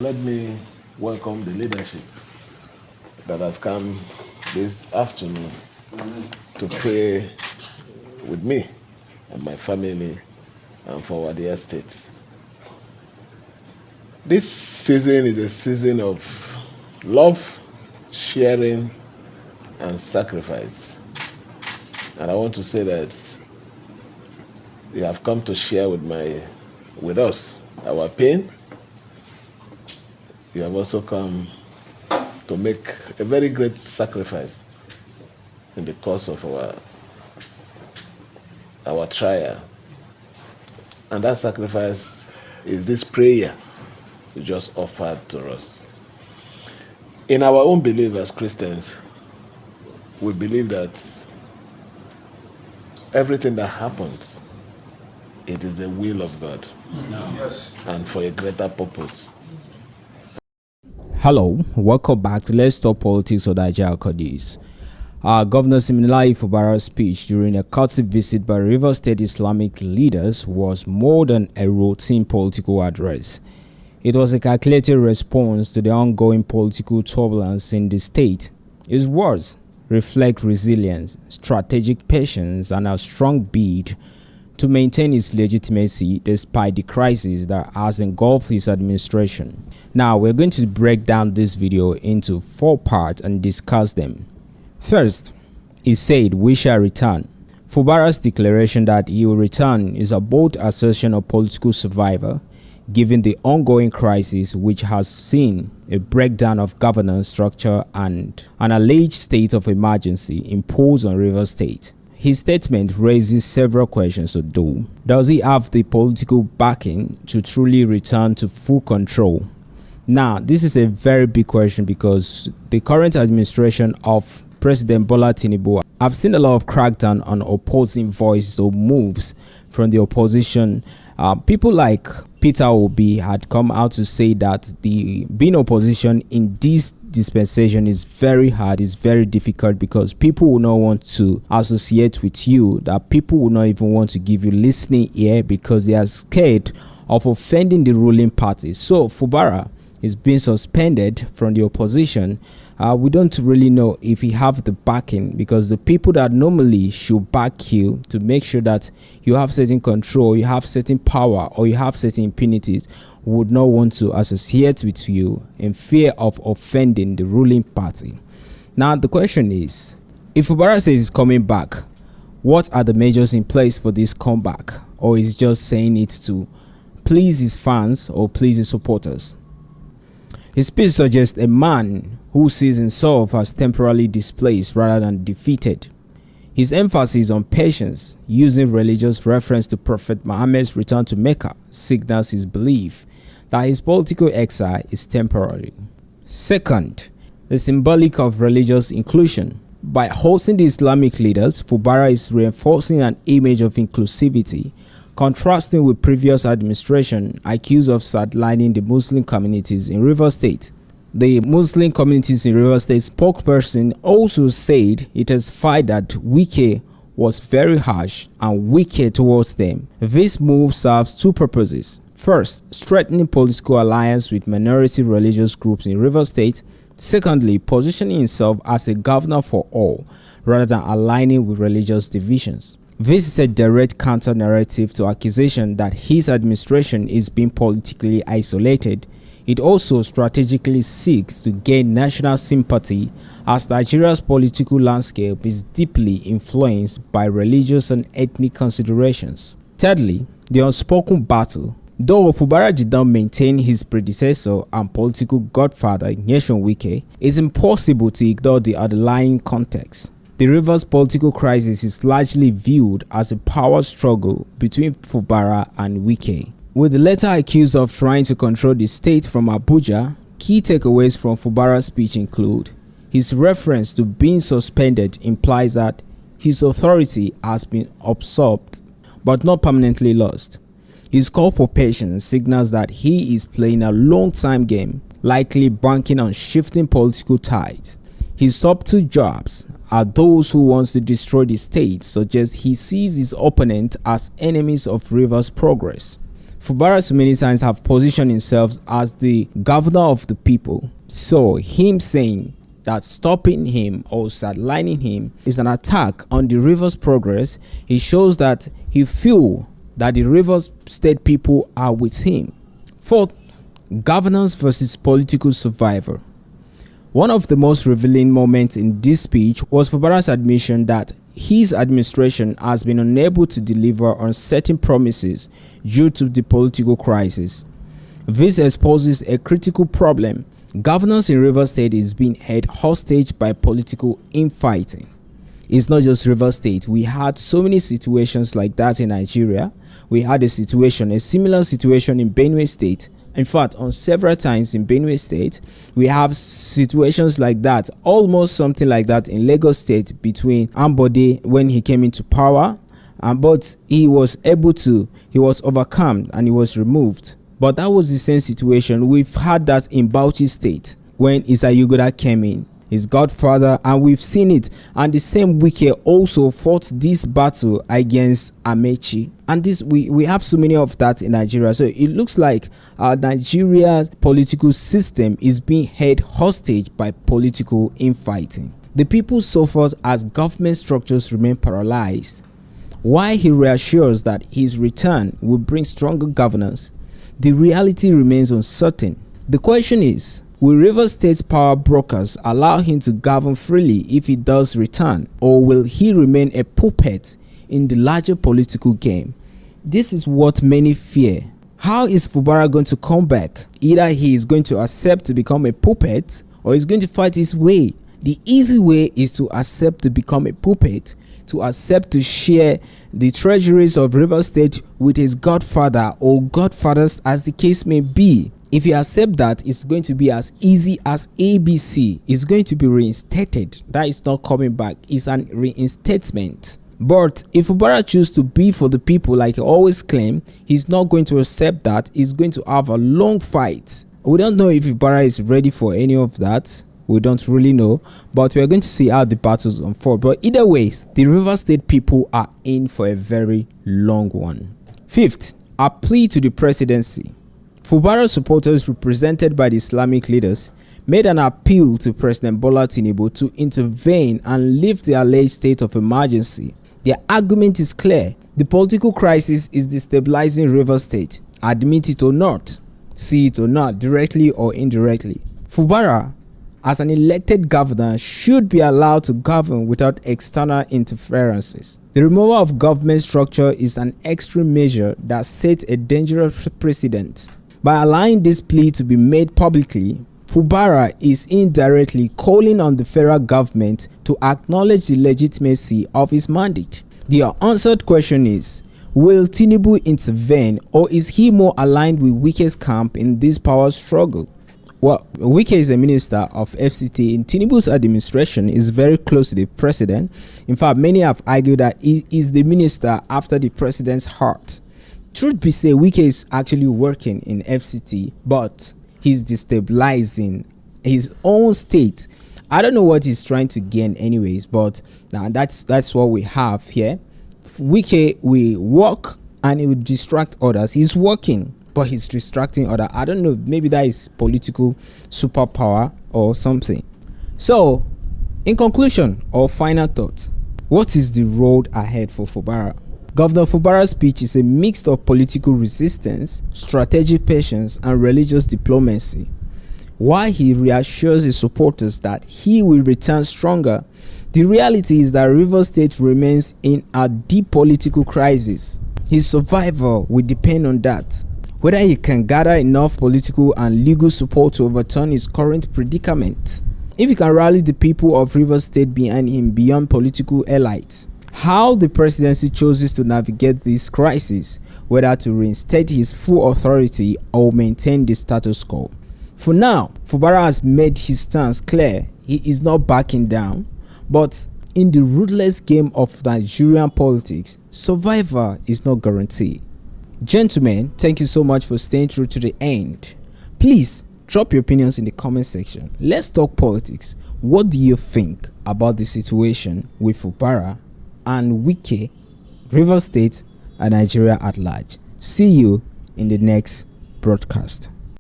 Let me welcome the leadership that has come this afternoon to pray with me and my family and for our dear state. This season is a season of love, sharing, and sacrifice. And I want to say that you have come to share with us our pain. You have also come to make a very great sacrifice in the course of our trial. And that sacrifice is this prayer you just offered to us. In our own belief as Christians, we believe that everything that happens, it is the will of God. Yes. And for a greater purpose. Hello, welcome back to Let's Talk Politics of Naija. Governor Siminalayi Fubara's speech during a courtesy visit by River State Islamic leaders was more than a routine political address. It was a calculated response to the ongoing political turbulence in the state. His words reflect resilience, strategic patience, and a strong bid to maintain its legitimacy despite the crisis that has engulfed his administration. Now, we're going to break down this video into 4 parts and discuss them. First, he said, "We shall return." Fubara's declaration that he will return is a bold assertion of political survival, given the ongoing crisis which has seen a breakdown of governance structure and an alleged state of emergency imposed on Rivers State. His statement raises several questions to do. Does he have the political backing to truly return to full control? Now, this is a very big question because the current administration of President Bola Tinubu have seen a lot of crackdown on opposing voices or moves from the opposition. People like Peter Obi had come out to say that being opposition in this dispensation is very hard, is very difficult because people will not want to associate with you, that people will not even want to give you listening ear because they are scared of offending the ruling party. So Fubara is being suspended from the opposition. We don't really know if he have the backing, because the people that normally should back you to make sure that you have certain control, you have certain power, or you have certain impunities would not want to associate with you in fear of offending the ruling party. Now the question is, if Fubara says he's coming back, what are the measures in place for this comeback? Or is just saying it to please his fans or please his supporters? His speech suggests a man who sees himself as temporarily displaced rather than defeated. His emphasis on patience, using religious reference to Prophet Muhammad's return to Mecca, signals his belief that his political exile is temporary. Second, the symbolic of religious inclusion. By hosting the Islamic leaders, Fubara is reinforcing an image of inclusivity, contrasting with previous administration accused of sidelining the Muslim communities in Rivers State. The Muslim communities in Rivers State spokesperson also said it has found that Wike was very harsh and wicked towards them. This move serves 2 purposes. First, strengthening political alliance with minority religious groups in Rivers State. Secondly, positioning himself as a governor for all, rather than aligning with religious divisions. This is a direct counter-narrative to accusation that his administration is being politically isolated. It also strategically seeks to gain national sympathy, as Nigeria's political landscape is deeply influenced by religious and ethnic considerations. Thirdly, the unspoken battle. Though Fubara did not maintain his predecessor and political godfather Nyesom Wike, it's impossible to ignore the underlying context. The Rivers political crisis is largely viewed as a power struggle between Fubara and Wike. With the latter accused of trying to control the state from Abuja, key takeaways from Fubara's speech include: his reference to being suspended implies that his authority has been usurped but not permanently lost. His call for patience signals that he is playing a long-time game, likely banking on shifting political tides. His subtle jabs at those who want to destroy the state suggest he sees his opponent as enemies of Rivers' progress. Fubara so many times have positioned himself as the governor of the people. So him saying that stopping him or sidelining him is an attack on the Rivers progress. He shows that he feels that the Rivers State people are with him. Fourth, governance versus political survivor. One of the most revealing moments in this speech was Fubara's admission that his administration has been unable to deliver on certain promises due to the political crisis. This exposes a critical problem. Governance in Rivers State is being held hostage by political infighting. It's not just Rivers State. We had so many situations like that in Nigeria. We had a similar situation in Benue State. In fact, on several times in Benue State, we have situations like that, almost something like that in Lagos State between Ambode when he came into power, but he was overcome and he was removed. But that was the same situation. We've had that in Bauchi State when Isa Yugoda came in, his godfather, and we've seen it. And the same Wike also fought this battle against Amechi. And this we have so many of that in Nigeria. So it looks like Nigeria's political system is being held hostage by political infighting. The people suffer as government structures remain paralyzed. While he reassures that his return will bring stronger governance, the reality remains uncertain. The question is, will Rivers State's power brokers allow him to govern freely if he does return, or will he remain a puppet in the larger political game? This is what many fear. How is Fubara going to come back? Either he is going to accept to become a puppet, or he's going to fight his way. The easy way is to accept to become a puppet, to accept to share the treasuries of Rivers State with his godfather or godfathers, as the case may be. If you accept that, it's going to be as easy as ABC. It's going to be reinstated. That is not coming back. It's an reinstatement. But if Fubara chooses to be for the people like he always claimed, he's not going to accept that. He's going to have a long fight. We don't know if Fubara is ready for any of that. We don't really know, but we are going to see how the battles unfold. But either way, the Rivers State people are in for a very long one. Fifth, a plea to the presidency. Fubara supporters, represented by the Islamic leaders, made an appeal to President Bola Tinubu to intervene and lift the alleged state of emergency. Their argument is clear. The political crisis is destabilizing Rivers State, admit it or not, see it or not, directly or indirectly. Fubara, as an elected governor, should be allowed to govern without external interferences. The removal of government structure is an extreme measure that sets a dangerous precedent. By allowing this plea to be made publicly, Fubara is indirectly calling on the federal government to acknowledge the legitimacy of his mandate. The unanswered question is, will Tinubu intervene, or is he more aligned with Wike's camp in this power struggle? Well, Wike is a minister of FCT in Tinubu's administration, is very close to the president. In fact, many have argued that he is the minister after the president's heart. Truth be said, Wike is actually working in FCT, but he's destabilizing his own state. I don't know what he's trying to gain anyways, but that's what we have here. Wike will work and he will distract others. He's working, but he's distracting others. I don't know, maybe that is political superpower or something. So, in conclusion or final thought, what is the road ahead for Fubara? Governor Fubara's speech is a mix of political resistance, strategic patience, and religious diplomacy. While he reassures his supporters that he will return stronger, the reality is that Rivers State remains in a deep political crisis. His survival will depend on that. Whether he can gather enough political and legal support to overturn his current predicament. If he can rally the people of Rivers State behind him beyond political elites. How the presidency chooses to navigate this crisis, whether to reinstate his full authority or maintain the status quo. For now, Fubara has made his stance clear. He is not backing down, but in the ruthless game of Nigerian politics, survival is not guaranteed. Gentlemen, thank you so much for staying through to the end. Please drop your opinions in the comment section. Let's talk politics. What do you think about the situation with Fubara and Wike, Rivers State, and Nigeria at large? See you in the next broadcast.